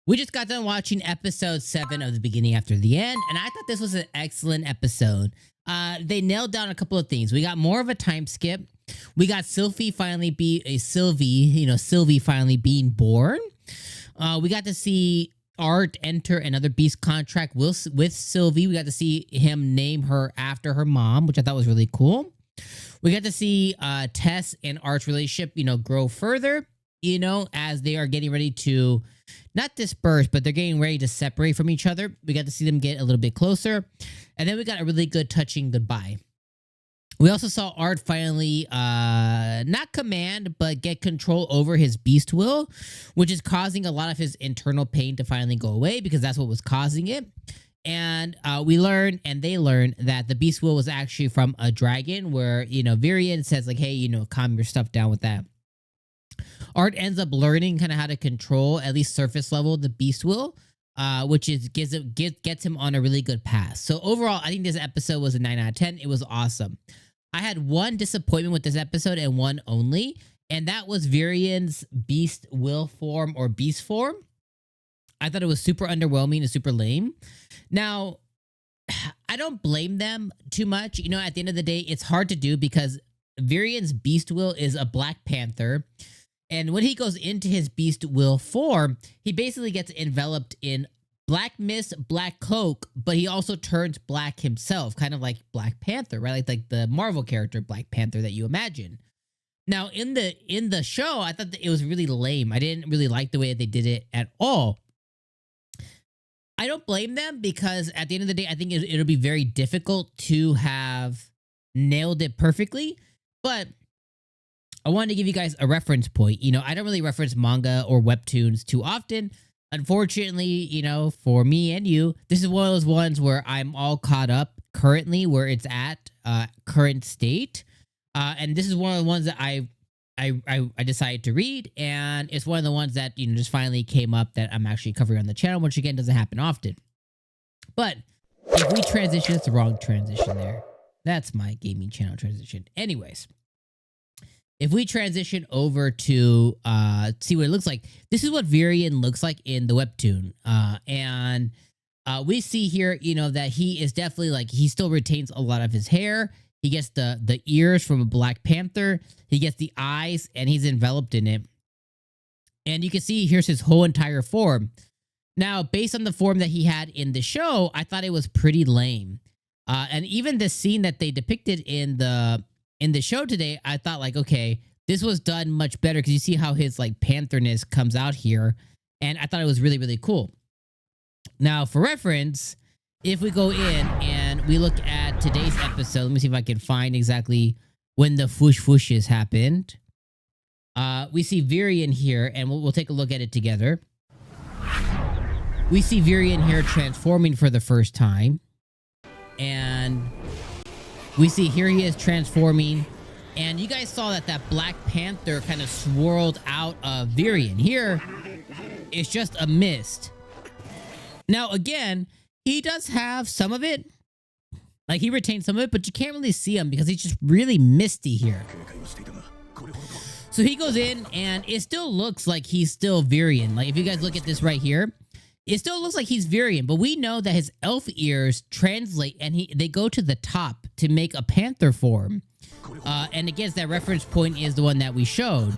We just got done watching episode 7 of The Beginning After the End, and I thought this was an excellent episode. They nailed down a couple of things. We got more of a time skip. We got Sylvie finally Sylvie finally being born. We got to see Art enter another beast contract with Sylvie. We got to see him name her after her mom, which I thought was really cool. We got to see Tess and Art's relationship, grow further, as they are getting ready to not disperse, but they're getting ready to separate from each other. We got to see them get a little bit closer. And then we got a really good touching goodbye. We also saw Art finally not command, but get control over his beast will, which is causing a lot of his internal pain to finally go away because that's what was causing it. And we learned, and they learned, that the beast will was actually from a dragon where, Virian says like, hey, calm your stuff down with that. Art ends up learning kind of how to control, at least surface level, the beast will, which is gets him on a really good path. So overall, I think this episode was a 9 out of 10. It was awesome. I had one disappointment with this episode and one only, and that was Virian's beast will form or beast form. I thought it was super underwhelming and super lame. Now, I don't blame them too much. At the end of the day, it's hard to do because Virian's beast will is a Black Panther. And when he goes into his beast will form, he basically gets enveloped in black mist, black cloak, but he also turns black himself, kind of like Black Panther, right? Like the Marvel character Black Panther that you imagine. Now, in the show, I thought that it was really lame. I didn't really like the way that they did it at all. I don't blame them because at the end of the day, I think it'll be very difficult to have nailed it perfectly. But I wanted to give you guys a reference point. I don't really reference manga or webtoons too often. Unfortunately, for me and you, this is one of those ones where I'm all caught up currently where it's at current state. And this is one of the ones that I decided to read, and it's one of the ones that just finally came up that I'm actually covering on the channel, which again doesn't happen often. But if we transition, it's the wrong transition there. That's my gaming channel transition. Anyways, if we transition over to see what it looks like, this is what Virian looks like in the webtoon, and we see here, that he is definitely he still retains a lot of his hair. He gets the ears from a Black Panther. He gets the eyes, and he's enveloped in it. And you can see here's his whole entire form. Now, based on the form that he had in the show, I thought it was pretty lame. And even the scene that they depicted in the show today, I thought okay, this was done much better because you see how his pantherness comes out here. And I thought it was really, really cool. Now, for reference, if we go in and we look at today's episode, let me see if I can find exactly when the whooshes happened. We see Virian here, and we'll take a look at it together. We see Virian here transforming for the first time. And we see here he is transforming. And you guys saw that Black Panther kind of swirled out of Virian. Here, it's just a mist. Now, again, he does have some of it. He retains some of it, but you can't really see him because he's just really misty here. So he goes in, and it still looks like he's still Virian. If you guys look at this right here, it still looks like he's Virian, but we know that his elf ears translate, and they go to the top to make a panther form. And again, that reference point is the one that we showed.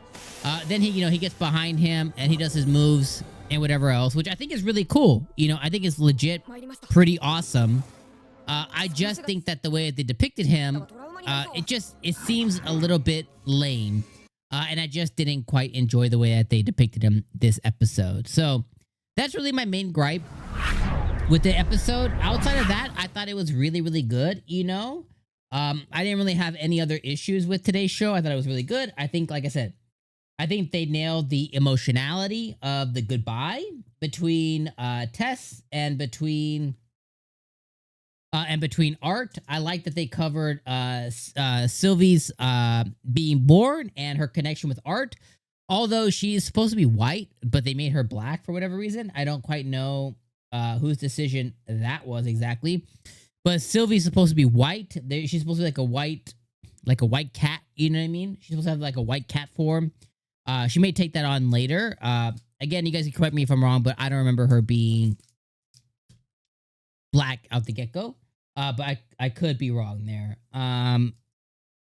Then he gets behind him, and he does his moves and whatever else, which I think is really cool. I think it's legit pretty awesome. I just think that the way that they depicted him, it seems a little bit lame. And I just didn't quite enjoy the way that they depicted him this episode. So that's really my main gripe with the episode. Outside of that, I thought it was really, really good, I didn't really have any other issues with today's show. I thought it was really good. I think, like I said, I think they nailed the emotionality of the goodbye between Tess and between Art. I like that they covered Sylvie's being born and her connection with Art. Although she's supposed to be white, but they made her black for whatever reason. I don't quite know whose decision that was exactly. But Sylvie's supposed to be white. She's supposed to be like a white cat. You know what I mean? She's supposed to have a white cat form. She may take that on later. Again, you guys can correct me if I'm wrong, but I don't remember her being black out the get-go. But I could be wrong there. And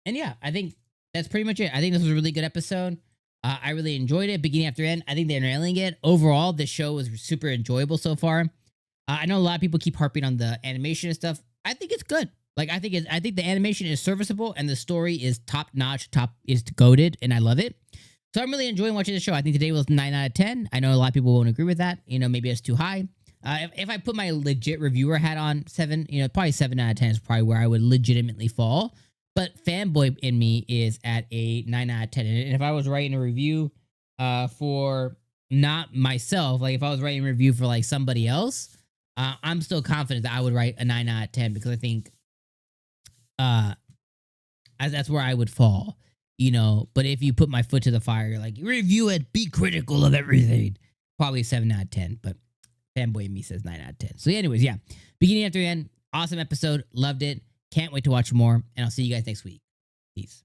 yeah, I think that's pretty much it. I think this was a really good episode. I really enjoyed it, beginning after end. I think they're nailing it. Overall, the show was super enjoyable so far. I know a lot of people keep harping on the animation and stuff. I think it's good. Like I think the animation is serviceable and the story is top notch, is goated, and I love it. So I'm really enjoying watching the show. I think today was 9 out of 10. I know a lot of people won't agree with that. You know, maybe it's too high. If I put my legit reviewer hat on, 7, you know, probably 7 out of 10 is probably where I would legitimately fall. But fanboy in me is at a 9 out of 10. And if I was writing a review for not myself, like if I was writing a review for like somebody else, I'm still confident that I would write a 9 out of 10 because I think that's where I would fall, you know. But if you put my foot to the fire, you're like, review it, be critical of everything, probably 7 out of 10. But fanboy in me says 9 out of 10. So anyways, yeah, beginning after end, awesome episode, loved it. Can't wait to watch more, and I'll see you guys next week. Peace.